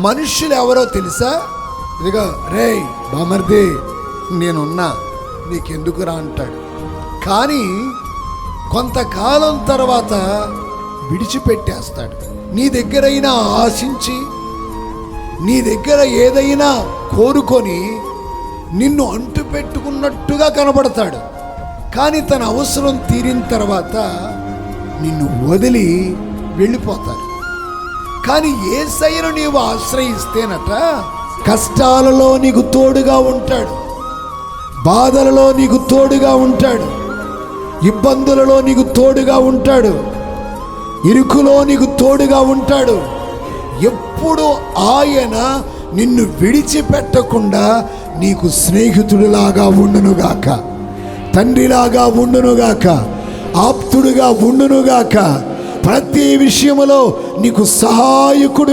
మనుషులు ఎవరో తెలుసా? ఇదిగో రేయ్ బామర్ది నేనున్నా, నీకెందుకురా అంటాడు. కానీ కొంతకాలం తర్వాత విడిచిపెట్టేస్తాడు. నీ దగ్గరైనా ఆశించి, నీ దగ్గర ఏదైనా కోరుకొని నిన్ను అంటు పెట్టుకున్నట్టుగా కనబడతాడు. కానీ తన అవసరం తీరిన తర్వాత నిన్ను వదిలి వెళ్ళిపోతాడు. కానీ యేసయ్యను నీవు ఆశ్రయిస్తేనట, కష్టాలలో నీకు తోడుగా ఉంటాడు, బాధలలో నీకు తోడుగా ఉంటాడు, ఇబ్బందులలో నీకు తోడుగా ఉంటాడు, ఇరుకులో నీకు తోడుగా ఉంటాడు. ఎప్పుడు ఆయన నిన్ను విడిచిపెట్టకుండా నీకు స్నేహితుడిలాగా ఉండునుగాక, తండ్రిలాగా ఉండునుగాక, ఆప్తుడుగా ఉండునుగాక, ప్రతి విషయములో నీకు సహాయకుడు